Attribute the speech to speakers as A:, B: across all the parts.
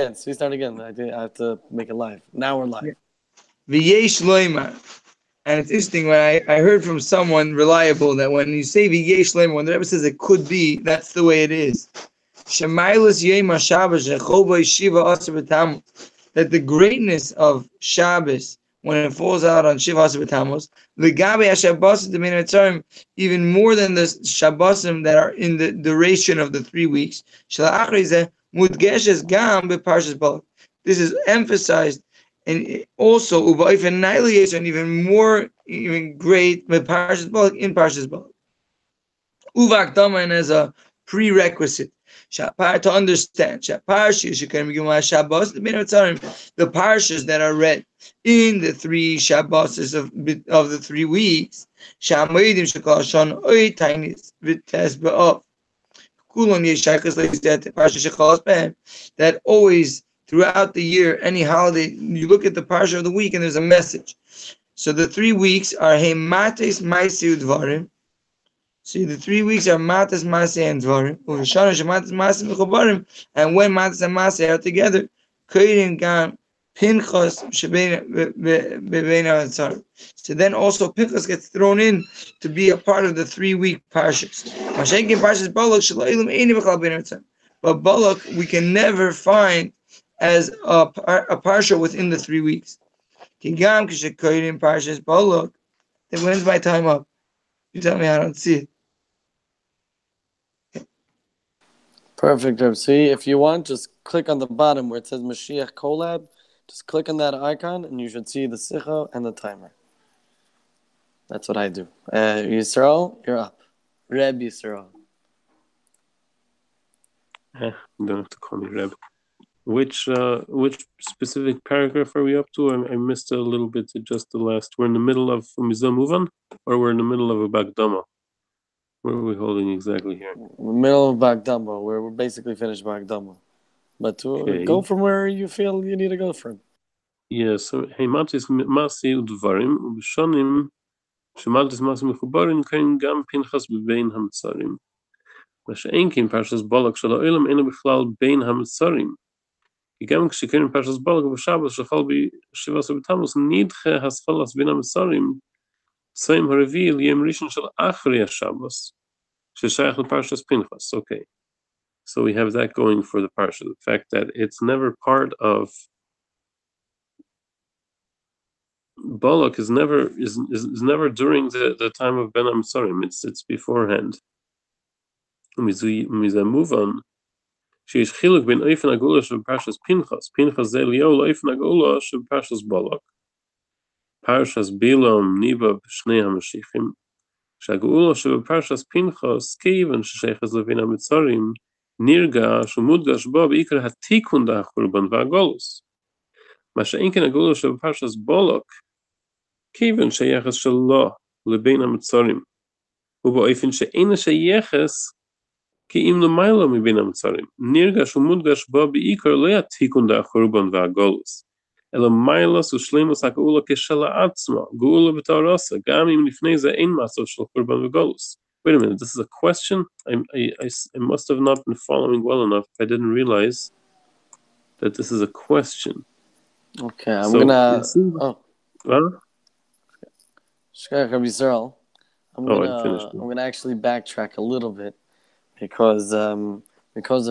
A: again. So we start again. I have to make it live. Now we're live.
B: V'yesh loymar. And it's interesting when I heard from someone reliable that when you say v'yesh loymar, when the Rebbe says it could be, that's the way it is. Shemailus yema Shabbos shechol bo yeshiva asar b'tamuz. That the greatness of Shabbos when it falls out on Shiva asar b'tamuz, l'gabe hashabbasim d'min mitzrayim, even more than the Shabbosim that are in the duration of the 3 weeks. Shalachrizeh mudgeshes gam b'parshas Balak. This is emphasized. And also, and even more, even great, in Parshas Balak. Uvakdama, and as a prerequisite, to understand, the parshas that are read in the 3 Shabbos of the 3 weeks, that always throughout the year, any holiday, you look at the parsha of the week and there's a message. So the 3 weeks are Mates Maisi Udvarim. See, the 3 weeks are Mates Maisi and Dvarim. And when Mates and Maisi are together, Koyin Gam Pinchas So then also Pinchas gets thrown in to be a part of the 3-week parshas. But Balak we can never find as a parsha within the 3 weeks. Kigam kishekoyim parshas Balak. Then when's my time up? You tell me, I don't see it.
A: Perfect. See, if you want, just click on the bottom where it says Moshiach Collab. Just click on that icon, and you should see the sicha and the timer. That's what I do. Yisrael, you're up. Reb Yisrael.
C: You don't have to call me Reb. Which specific paragraph are we up to? I missed a little bit. Just the last. We're in the middle of Mizah Muvan, or we're in the middle of a Bagdama. Where are we holding exactly here?
A: In the middle of Bagdama, where we're basically finished Bagdama. But go from where you feel you need to go from.
C: Yeah. So Heimatis Masi Udvarim Ubishonim Shematis Masi Mechubarim Kain Gam Pinchas Bebein Hamitzarim. Masha'enkin Parshas Balak Shal Ha'olam Ena Bichlal Bein Hamitzarim. גם כשקוראים פרשת בלק בשבת שחל בשבעה עשר בתמוז נדחה הספלת בין המצרים סיים הרביעי ליום ראשון של אחרי השבת ששייך לפרשת פנחס. Okay, so we have that going for the parsha, the fact that it's never part of Balak is never during the time of Ben Amsarim. It's beforehand. Mizah move on. שיש חילוק בין אופן הגאולה של פרשת פנחס. פנחס זה אליהו לאופן הגאולה של פרשת בלק. פרשת בלעם ניבא בשני המשיחים. שהגאולה של פרשת פנחס כיוון ששייכת לבין המצרים נרגש ומודגש בו בעיקר התיקון דהחורבן והגולוס. מה שאין כן הגאולה של פרשת בלק כיוון שייכת שלו לבין המצרים. ובאופן שאין שייכת כי אם למעלה מבין המצרים, נרגש ומודגש בו בעיקר לא התיקון דהחורבן והגולוס, אלא מיילוס ושלימוס הגאולה כשלעצמה, גאולה בתורסה, גם אם לפני זה אין מעשה של חורבן וגולוס. Wait a minute, this is a question? I must have not been following well enough if I didn't realize that this is a question.
A: Okay, I'm gonna actually backtrack a little bit. Because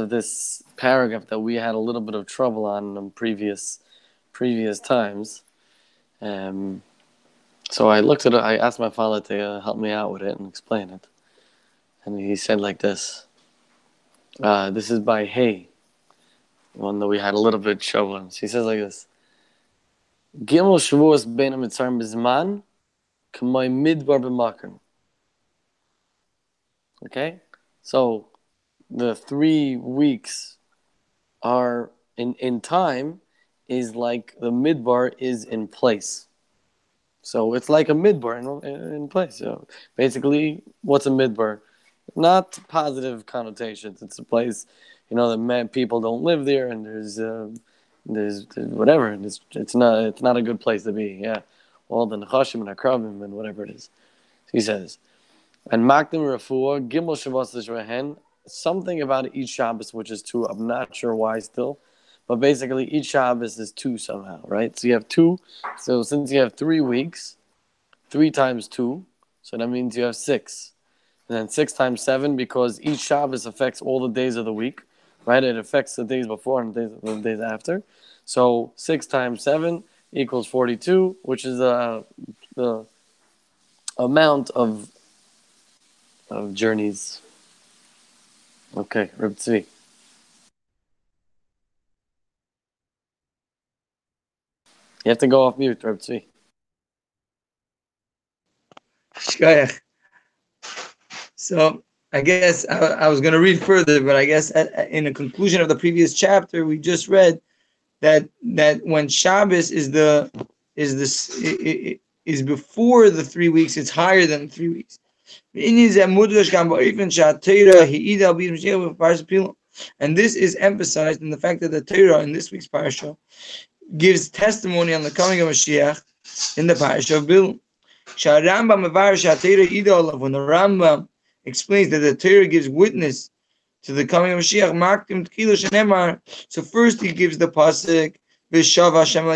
A: of this paragraph that we had a little bit of trouble on in previous times, so I looked at it. I asked my father to help me out with it and explain it, and he said like this. This is by Hay, one that we had a little bit of trouble on. So he says like this: Gimel Shavuos bein hamitzarim b'zman, k'may midbar b'makrim. Okay. So the 3 weeks are in time is like the midbar is in place. So it's like a midbar in place. So basically, what's a midbar? Not positive connotations. It's a place, that people don't live there, and there's whatever. It's not a good place to be. Yeah, all the nechashim and akrabim and whatever it is. He says. And Makdim Refuah, Gimel Shabbos Lishvehen, something about each Shabbos, which is true. I'm not sure why still. but basically each Shabbos is 2 somehow, right? So you have 2. So since you have 3 weeks, 3 times 2, so that means you have 6. And then 6 times 7, because each Shabbos affects all the days of the week, right? It affects the days before and the days after. So 6 times 7 equals 42, which is the amount of journeys. Okay, Reb Tzvi. You have to go off mute, Reb Tzvi.
B: So I guess I was going to read further, but I guess in the conclusion of the previous chapter, we just read that when Shabbos is before the 3 weeks, it's higher than 3 weeks. And this is emphasized in the fact that the Torah in this week's parasha gives testimony on the coming of Mashiach in the parasha of Bilam. When the Rambam explains that the Torah gives witness to the coming of Mashiach, so first he gives the pasuk, V'shav Hashem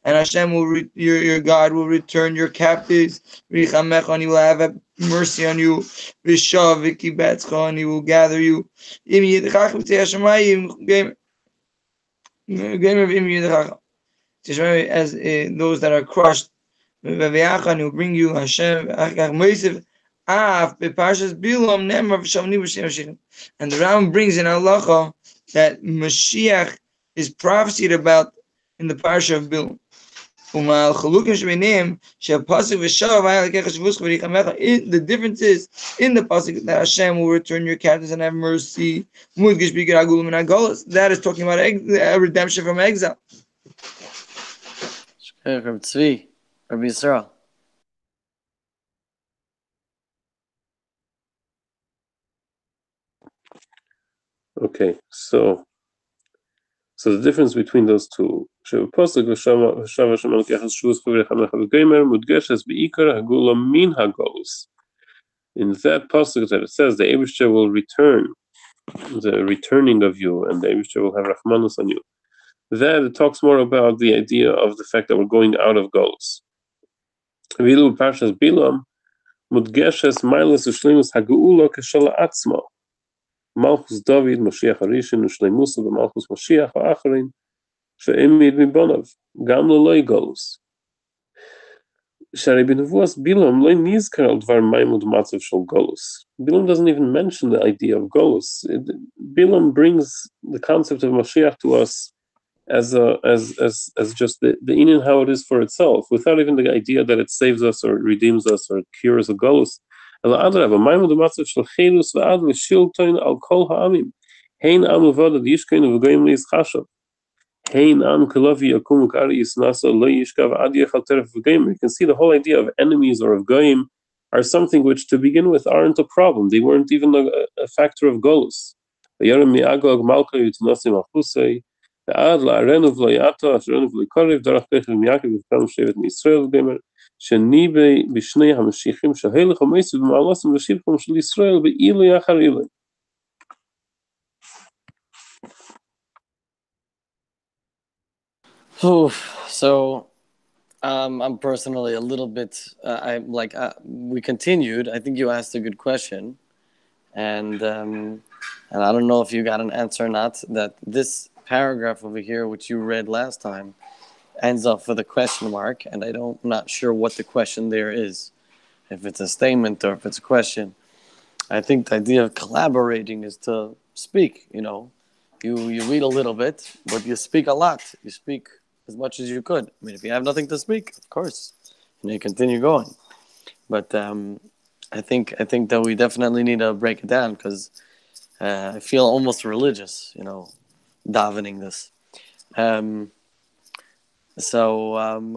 B: and Hashem your God will return your captives, V'chamecha, and he will have mercy on you, V'shav v'kibetzcha, and he will gather you, as those that are crushed, and he will bring you Hashem. And the Ram brings in halacha that Mashiach is prophesied about in the parasha of Bilam. The difference is in the pasuk that Hashem will return your captives and have mercy. That is talking about redemption from exile.
A: Reb Tzvi, Rabbi Yisrael.
C: Okay, so the difference between those two. In that pasuk that it says the Eibusher will return, the returning of you, and the Eibusher will have Rahmanus on you. That it talks more about the idea of the fact that we're going out of Golus. Vilu Parshas Bilam, Mudgeshes Milas Ushlimus Haguula Keshala Atzma. Malchus David, Moshiach Harishon, Ushleimusa, Malchus Moshiach Ha'acharin, She'emid Mibonav, Gam Leloi Golus. Shari B'Nevuas Bilam Loi Nizkar Al Dvar Maimud Matzav Shel Golus. Bilam doesn't even mention the idea of Golus. Bilam brings the concept of Moshiach to us as just the in how it is for itself, without even the idea that it saves us or redeems us or cures a Golus. Ela adrava, maimud matzav shel chelus va'ad l'shilton al kol ha'amim. Hein am levadad yishkeinu v'goyim li'yischashav. Hein am kelavi yakumu k'ari yisnasa lo yishkav ad yechal teref v'goyim. You can see the whole idea of enemies or of goyim are something which, to begin with, aren't a problem. They weren't even a factor of golus. V'yarim mi'agog malka yutinasim al-chusei. V'ad la'arenu v'loyata asherenu v'loykariv darach pechel mi'akiv v'kam shevet mi'Yisrael v'goyim. שניבי בשני המשיחים שהלך המייסו במעלוסם לשבחם של ישראל באילו יחר אילו.
A: So I'm personally a little bit we continued. I think you asked a good question, and I don't know if you got an answer or not, that this paragraph over here, which you read last time, ends up with a question mark, and I'm not sure what the question there is, if it's a statement or if it's a question. I think the idea of collaborating is to speak. You read a little bit, but you speak a lot. You speak as much as you could. I mean, if you have nothing to speak, of course, you continue going. But I think that we definitely need to break it down, because I feel almost religious, davening this. So I'm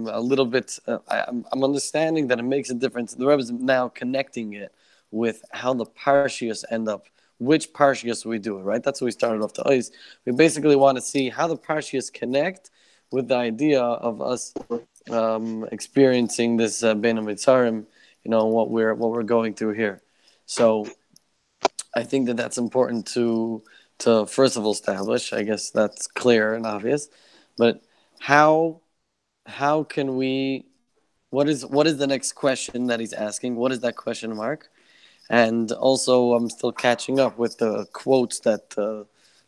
A: a little bit. I'm understanding that it makes a difference. The Rebbe is now connecting it with how the parshias end up. Which parshias we do it, right? That's what we started off to ice. We basically want to see how the parshias connect with the idea of us experiencing this Bein HaMitzarim, what we're going through here. So I think that that's important to to first of all establish. I guess that's clear and obvious, but how how can we? What is the next question that he's asking? What is that question mark? And also, I'm still catching up with the quotes that the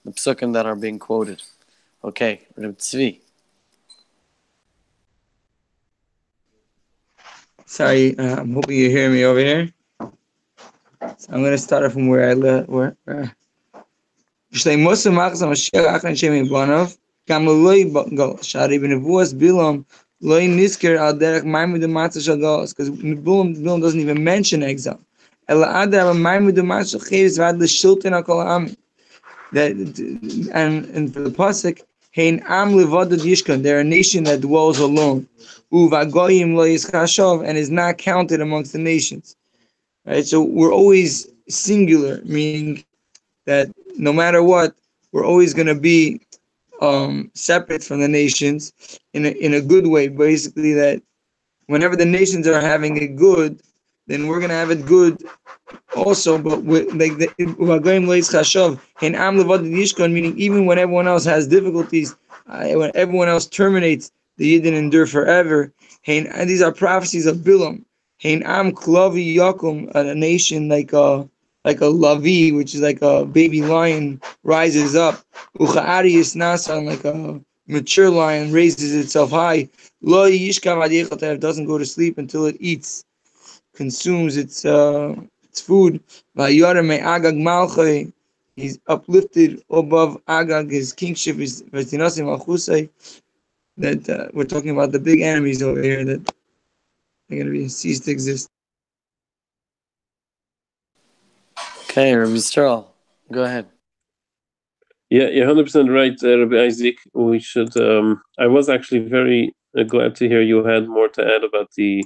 A: psukim that are being quoted. Okay, Reb Tzvi.
B: Sorry, I'm hoping you hear me over here. So I'm going to start off from where I live. Shleimus Machzor Mashiach Achan Shem Yibanav, Gam Loi Gol Shari B'Nevuas Bilam Loi Nisker Al Derech Maimid U'Matzah Shal Golos, because Bilam doesn't even mention exile. Ela Adar Maimid U'Matzah Shal Chavis Vad L'Shilton HaKol Ha'ami. That and for the pasuk, Hein Am Levadad Yishkan, they're a nation that dwells alone. Uvagoyim Lo Yischashov, and is not counted amongst the nations. Right, so we're always singular, meaning that no matter what, we're always going to be separate from the nations in a good way. Basically, that whenever the nations are having it good, then we're going to have it good also. But like meaning even when everyone else has difficulties, when everyone else terminates, the Yidden endure forever. And these are prophecies of Bilam. Hein Am Klavi Yakum, a nation like a lavi, which is like a baby lion, rises up. Ucha'ari Nasan, like a mature lion, raises itself high. Lo Yishkav doesn't go to sleep until it eats, consumes its food. Agag Malchay, he's uplifted above Agag, his kingship is Vestinasim Malchusay. That we're talking about the big enemies over here that they're going to be ceased to exist.
A: Okay, Reb Yisrael, go ahead.
C: Yeah, you're 100% right, Rabbi Isaac. We should. I was actually very glad to hear you had more to add about the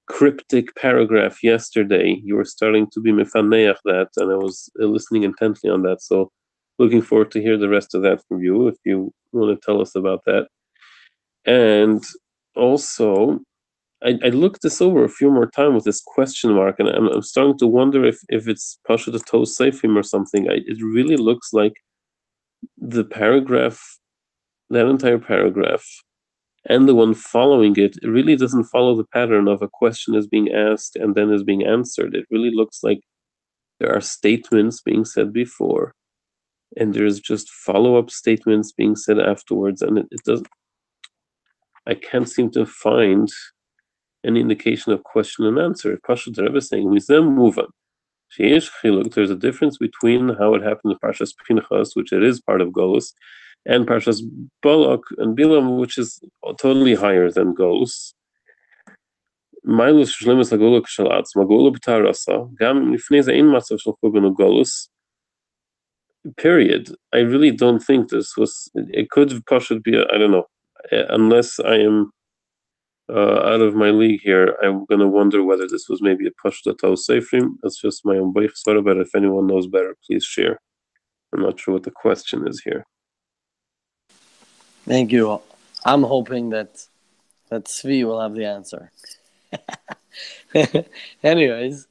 C: cryptic paragraph yesterday. You were starting to be mefaneach that, and I was listening intently on that. So, looking forward to hear the rest of that from you if you want to tell us about that. And also, I looked this over a few more times with this question mark, and I'm starting to wonder if it's Pasha the Toe Seifim or something. It really looks like the paragraph, that entire paragraph, and the one following it, it really doesn't follow the pattern of a question is being asked and then is being answered. It really looks like there are statements being said before, and there's just follow-up statements being said afterwards, and it doesn't. I can't seem to find any indication of question and answer. Pasha the Rebbe is saying, we then move on. There's a difference between how it happened in Parshas Pinchas, which it is part of Golus, and Parshas Balak and Bilam, which is totally higher than Golus. Period. I really don't think this was. It could possibly be. I don't know. Unless I am out of my league here, I'm gonna wonder whether this was maybe a Pashta Tau Seifrim. That's just my own belief. But if anyone knows better, please share. I'm not sure what the question is here.
A: Thank you. I'm hoping that Tzvi will have the answer. Anyways,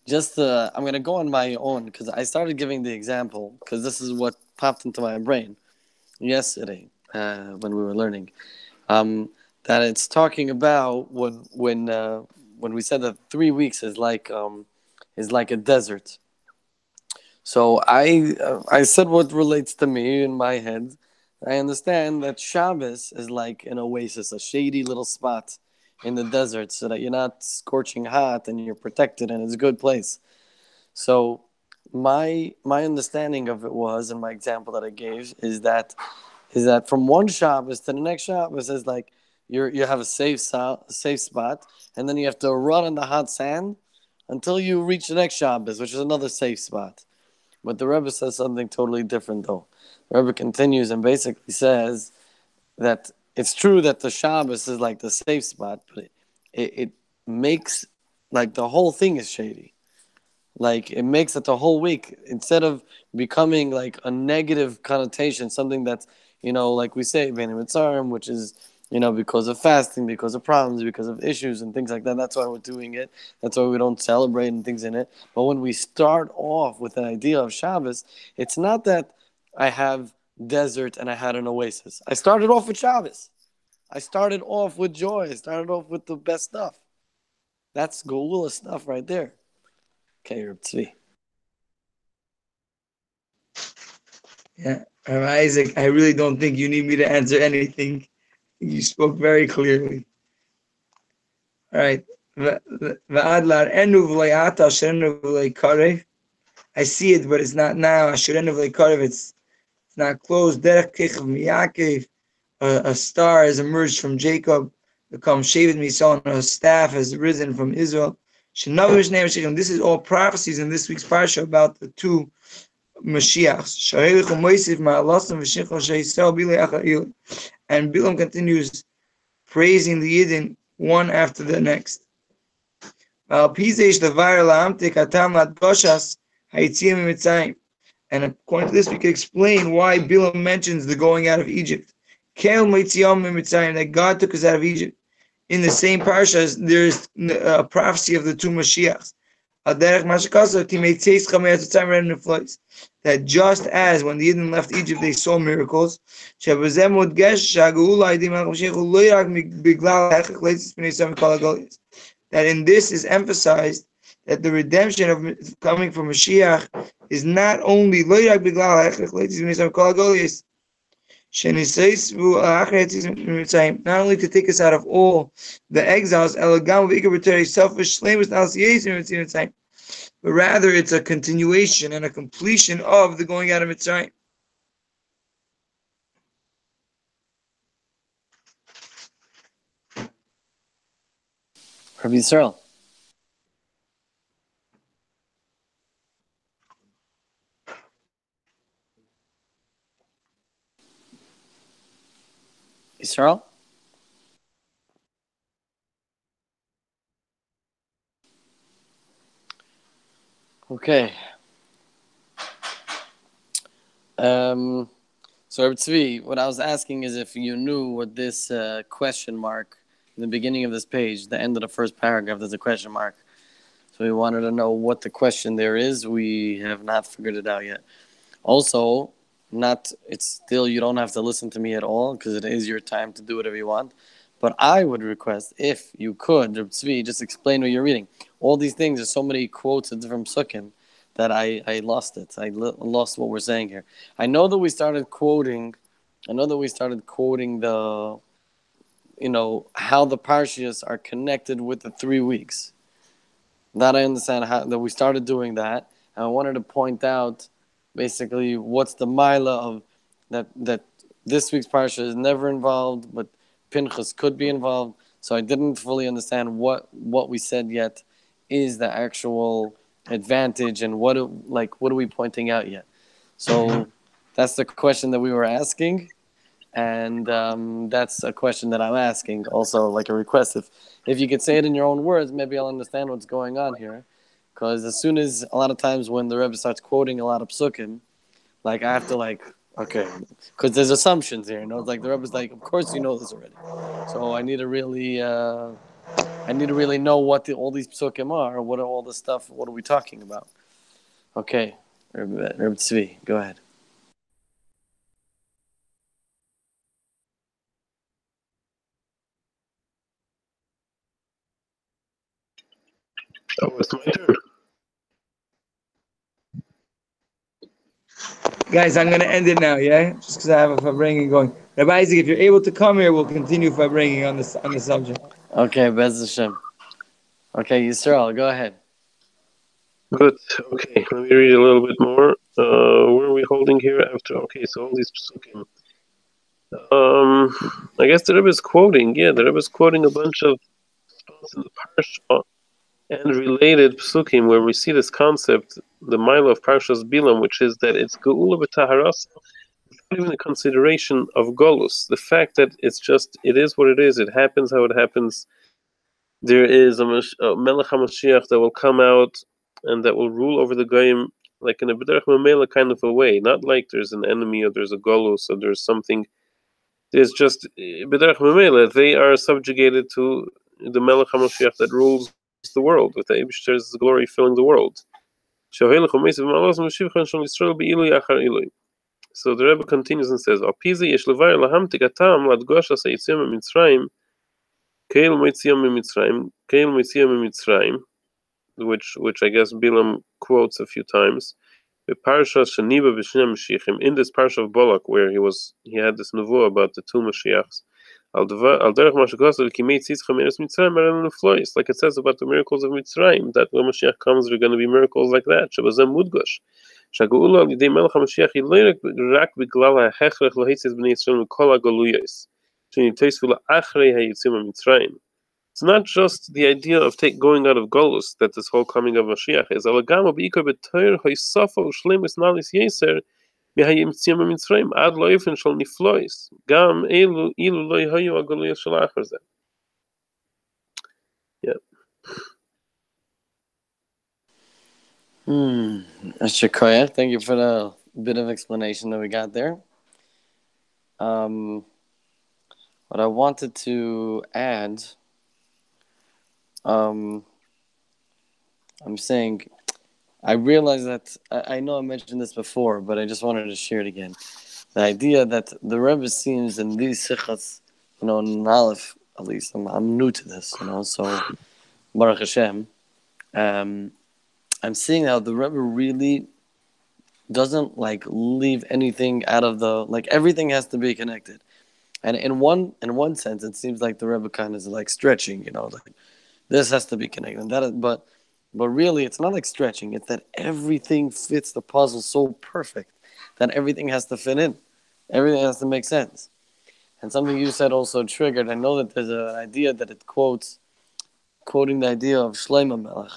A: just I'm gonna go on my own because I started giving the example because this is what popped into my brain yesterday when we were learning. That it's talking about when we said that 3 weeks is like a desert. So I said what relates to me in my head. I understand that Shabbos is like an oasis, a shady little spot in the desert, so that you're not scorching hot and you're protected and it's a good place. So my understanding of it was, and my example that I gave is that from one Shabbos to the next Shabbos is like you have a safe spot, and then you have to run in the hot sand until you reach the next Shabbos, which is another safe spot. But the Rebbe says something totally different, though. The Rebbe continues and basically says that it's true that the Shabbos is like the safe spot, but it makes like the whole thing is shady. Like it makes it the whole week instead of becoming like a negative connotation, something that's like we say, Benim Mitzarim, which is because of fasting, because of problems, because of issues and things like that. That's why we're doing it. That's why we don't celebrate and things in it. But when we start off with an idea of Shabbos, it's not that I have desert and I had an oasis. I started off with Shabbos. I started off with joy. I started off with the best stuff. That's Geula stuff right there. Okay, Reb Tzvi.
B: Yeah, Isaac, I really don't think you need me to answer anything. You spoke very clearly. All right. I see it, but it's not now. It's not closed. A star has emerged from Jacob, become Shevet Misa, and a staff has risen from Israel. This is all prophecies in this week's parsha about the two Mashiachs. And Bilam continues praising the Yidden one after the next. And according to this, we can explain why Bilam mentions the going out of Egypt. That God took us out of Egypt. In the same parashas, there's a prophecy of the two Mashiachs. That just as when the Yidden left Egypt, they saw miracles. That in this is emphasized that the redemption of coming from Mashiach is not only not only to take us out of all the exiles, but rather it's a continuation and a completion of the going out of Mitzrayim.
A: Rabbi Yisrael. Yisrael? Okay. So, Rabbi Tzvi, what I was asking is if you knew what this question mark in the beginning of this page, the end of the first paragraph, there's a question mark. So we wanted to know what the question there is. We have not figured it out yet. Also, it's still, you don't have to listen to me at all because it is your time to do whatever you want. But I would request, if you could, Rabbi Tzvi, just explain what you're reading. All these things, there's so many quotes from Sukkim that I lost it. I lost what we're saying here. I know that we started quoting the, how the parshas are connected with the 3 weeks. That I understand that we started doing that. And I wanted to point out basically what's the mila of that this week's parsha is never involved, but Pinchas could be involved. So I didn't fully understand what we said yet is the actual advantage and what are we pointing out yet. So that's the question that we were asking, and that's a question that I'm asking. Also, like a request, if you could say it in your own words, maybe I'll understand what's going on here. Because as soon as a lot of times when the Rebbe starts quoting a lot of psukim, I have to okay, because there's assumptions here. It's like the Rebbe's like, of course you know this already. So I need to really know what all these psukim are. What are all the stuff? What are we talking about? Okay, Rebbe Tzvi, go ahead.
C: Oh, it's my turn.
B: Guys, I'm going to end it now, yeah? Just because I have a Fabringing going. Rabbi Isaac, if you're able to come here, we'll continue Fabringing on the subject.
A: Okay, Bez Hashem. Okay, Yisrael, go ahead.
C: Good. Okay, let me read a little bit more. Where are we holding here after? Okay, so all these psukim. I guess the Rebbe is quoting. Yeah, the Rebbe is quoting a bunch of spots in the parsha and related psukim where we see this concept, the mila of Parshas Bilam, which is that it's geula b'taharas, not even a consideration of golus. The fact that it is what it is. It happens how it happens. There is a Melech HaMashiach that will come out and that will rule over the goyim like in a b'derech mamela kind of a way, not like there's an enemy or there's a golus or there's something There's just b'derech memela, they are subjugated to the Melech HaMashiach that rules the world, with the Eibishter's glory filling the world. So the Rebbe continues and says, which I guess Bilam quotes a few times. In this parsha of Balak, where he had this nevuah about the two Mashiachs, like it says about the miracles of Mitzrayim, that when Mashiach comes, there are going to be miracles like that. It's not just the idea of going out of Golus that this whole coming of Mashiach is. Yeah.
A: Shakaya, thank you for the bit of explanation that we got there. What I wanted to add, I'm saying, I realize that, I know I mentioned this before, but I just wanted to share it again. The idea that the Rebbe seems in these sichas, in Aleph, at least, I'm new to this, so Baruch Hashem, I'm seeing how the Rebbe really doesn't leave anything out of everything has to be connected. And in one sense, it seems like the Rebbe kind of is stretching, this has to be connected. And but really, it's not like stretching. It's that everything fits the puzzle so perfect that everything has to fit in. Everything has to make sense. And something you said also triggered. I know that there's an idea that it quoting the idea of Shlomo Melech,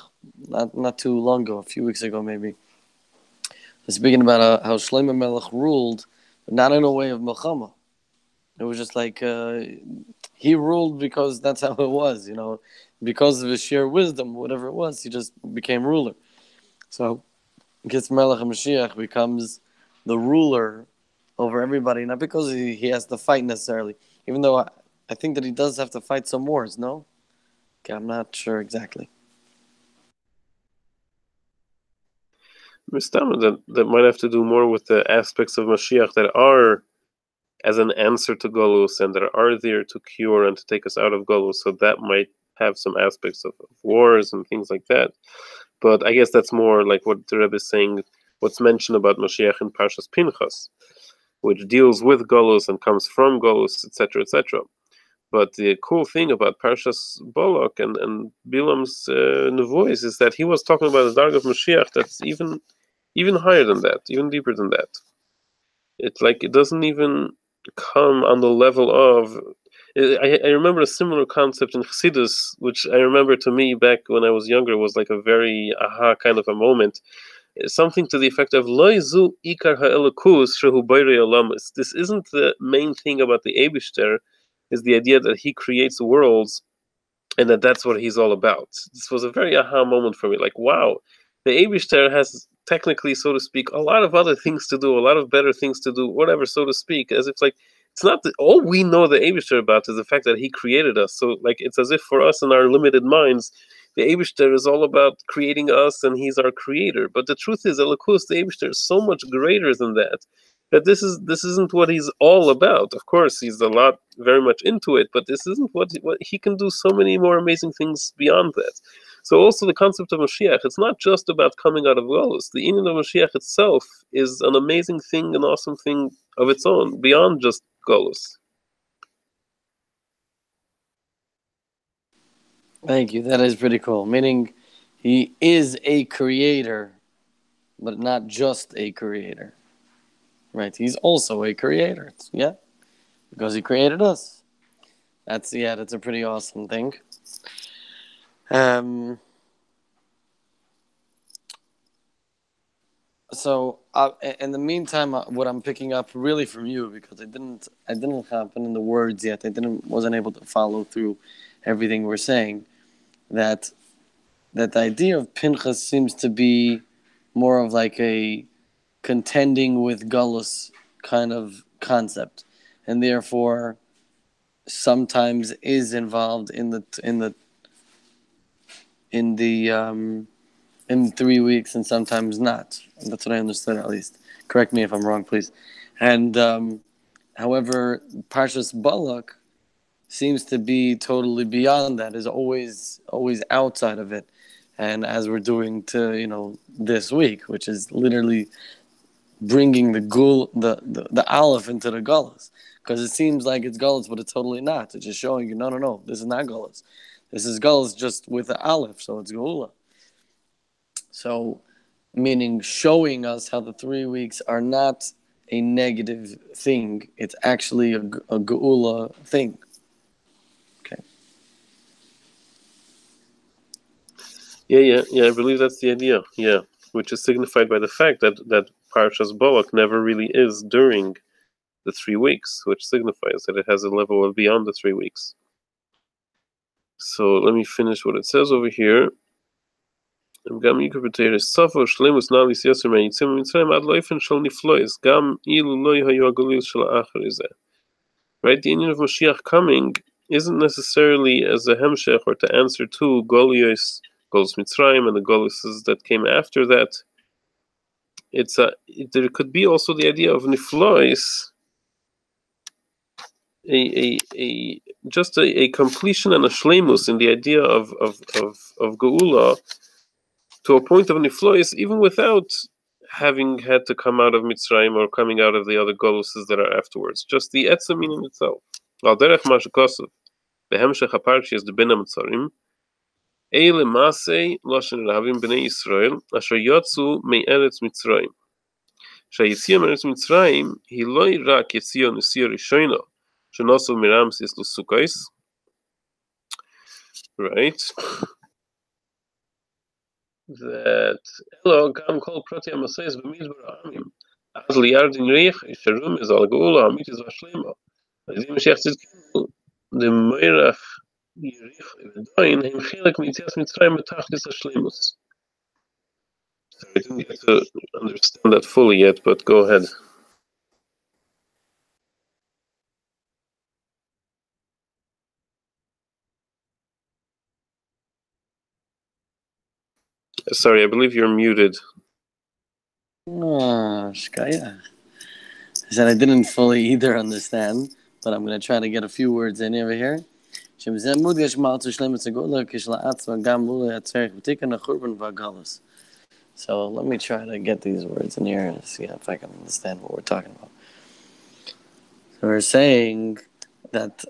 A: not too long ago, a few weeks ago maybe. Speaking about how Shlomo Melech ruled, but not in a way of Milchama. It was just he ruled because that's how it was, because of his sheer wisdom, whatever it was, he just became ruler. So, gets Melech HaMashiach becomes the ruler over everybody, not because he has to fight necessarily, even though I think that he does have to fight some wars, no? Okay, I'm not sure exactly.
C: That might have to do more with the aspects of Mashiach that are as an answer to Golus and that are there to cure and to take us out of Golus. So that might have some aspects of wars and things like that. But I guess that's more like what the Rebbe is saying, what's mentioned about Mashiach in Parshas Pinchas, which deals with Golus and comes from Golus, etc., etc. But the cool thing about Parshas Balak and Bilam's Nevois is that he was talking about the Darg of Mashiach that's even higher than that, even deeper than that. It's it doesn't even come on the level of. I remember a similar concept in Chassidus, which I remember to me back when I was younger was like a very aha kind of a moment. Something to the effect of Loizu ikar ha'elokus shehu boirei olamus. This isn't the main thing about the Eibishter, is the idea that he creates worlds and that's what he's all about. This was a very aha moment for me. Wow, the Eibishter has technically, so to speak, a lot of other things to do, a lot of better things to do, whatever, so to speak. As if it's not all we know the Eibishter about is the fact that he created us. So it's as if for us in our limited minds, the Eibishter is all about creating us and he's our creator. But the truth is, Elokus, the Eibishter is so much greater than that. That this isn't what he's all about. Of course, he's a lot, very much into it, but this isn't what he can do. So many more amazing things beyond that. So also the concept of Mashiach, it's not just about coming out of Golus. The Inyan of Mashiach itself is an amazing thing, an awesome thing of its own, beyond just Golus.
A: Thank you. That is pretty cool. Meaning, he is a creator, but not just a creator. Right? He's also a creator. Yeah, because he created us. That's a pretty awesome thing. So in the meantime, what I'm picking up really from you, because I didn't happen in the words yet. Wasn't able to follow through everything we're saying. That the idea of Pinchas seems to be more of a contending with Gullus kind of concept. and therefore sometimes is involved in the 3 weeks and sometimes not. That's what I understood, at least. Correct me if I'm wrong, please. And however, Parshas Balak seems to be totally beyond that, is always outside of it. And as we're doing to this week, which is literally bringing the aleph into the gullus, because it seems like it's gullus, but it's totally not. It's just showing you, no, this is not gullus. This is gullus just with the aleph, so it's geula. So, meaning showing us how the 3 weeks are not a negative thing; it's actually a geula thing. Okay.
C: Yeah. I believe that's the idea. Yeah, which is signified by the fact that Parshas Balak never really is during the 3 weeks, which signifies that it has a level of beyond the 3 weeks. So let me finish what it says over here. Right, the union of Moshiach coming isn't necessarily as a hemshech or to answer to Golios Mitzrayim and the Golios that came after that. There could be also the idea of niflois, just a completion and a shleimus in the idea of geula to a point of niflois, even without having had to come out of Mitzrayim or coming out of the other goluses that are afterwards. Just the etzamin in itself. Al derech mashakosov, the hemshech haparshi is the ben hamitzarim. Eile masei loshen rabim bnei Yisrael asher yotzu me'eretz Mitzrayim. Shayitziya me'eretz Mitzrayim hi loy rak yitziya nesiya rishono shenosu miramsis lusukais. Right. That Elo gam kol proti amasayis b'midbar ha'amim az liyardin reich yisharum is al geula hamitis v'shlema. Azim Mashiach tzidkenu the meirach yirich v'doin hem chilek mitzias Mitzrayim betachlis hashlemus. So I didn't get to understand that fully yet, but go ahead. Sorry, I believe you're muted.
A: Shkaya. I said I didn't fully either understand, but I'm going to try to get a few words in over here. So let me try to get these words in here and see if I can understand what we're talking about. So we're saying that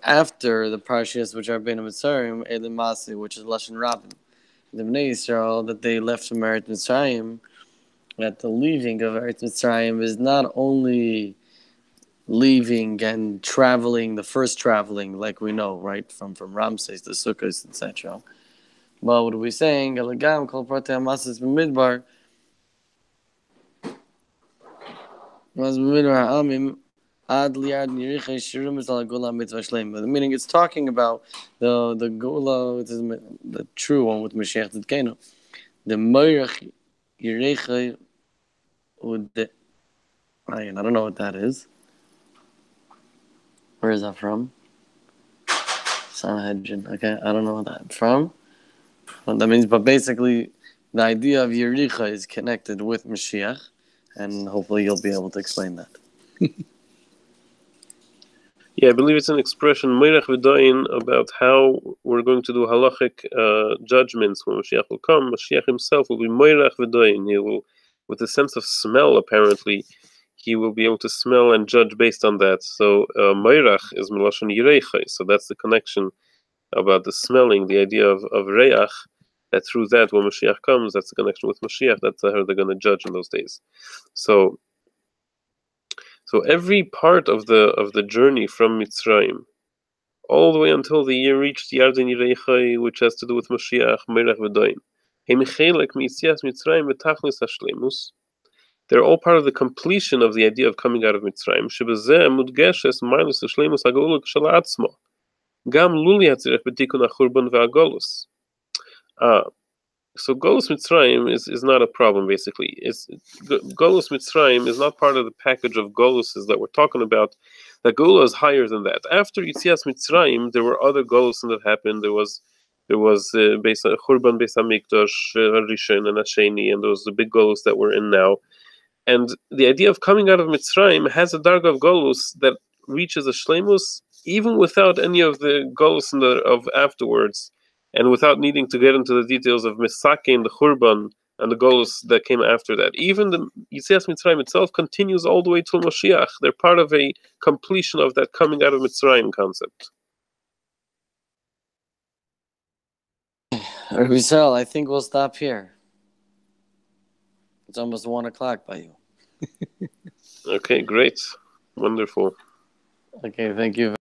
A: after the parshas which are Bein HaMitzarim, Elim Masi, which is Lashon Rabim, the Bnei Yisrael, that they left from Eretz Mitzrayim, that the leaving of Eretz Mitzrayim is not only leaving and traveling, the first traveling, like we know, right, from Ramses to Sukkot, etc. But what are we saying? Elagam kol protei hamasis b'midbar, mas b'midbar ha'amim ad liyad niricha shirum is al gula mitzvah shleim. Meaning, it's talking about the gula, the true one with Moshiach Tzidkenu. The moirach yiricha ud. I don't know what that is. Where is that from? Sanhedrin. Okay, I don't know what that's from. What that means, but basically, the idea of Yericha is connected with Mashiach, and hopefully you'll be able to explain that.
C: Yeah, I believe it's an expression, Meirach V'Dayin, about how we're going to do halachic judgments when Mashiach will come. Mashiach himself will be Meirach V'Dayin. He will, with a sense of smell, apparently, he will be able to smell and judge based on that. So Meirach is Melashon Yireichai, so that's the connection about the smelling, the idea of Reach, that through that, when Mashiach comes, that's the connection with Mashiach, that's how they're going to judge in those days. So every part of the journey from Mitzrayim, all the way until the year reached Yarden Yireichai, which has to do with Mashiach, Meirach V'Dayin. They're all part of the completion of the idea of coming out of Mitzrayim. So Golus Mitzrayim is not a problem, basically. Golus Mitzrayim is not part of the package of Goluses that we're talking about. The Gola is higher than that. After Yitzias Mitzrayim, there were other Golusim that happened. There was Churban Beis Hamikdash, Rishon and Asheni, and those the big Golus that we're in now. And the idea of coming out of Mitzrayim has a darga of Golus that reaches a Shleimus even without any of the Golus of afterwards, and without needing to get into the details of Misake and the Churban and the Golus that came after that. Even the Yitzias Mitzrayim itself continues all the way to Moshiach. They're part of a completion of that coming out of Mitzrayim concept.
A: Rizal, I think we'll stop here. It's almost 1 o'clock by you.
C: Okay, great. Wonderful.
A: Okay, thank you.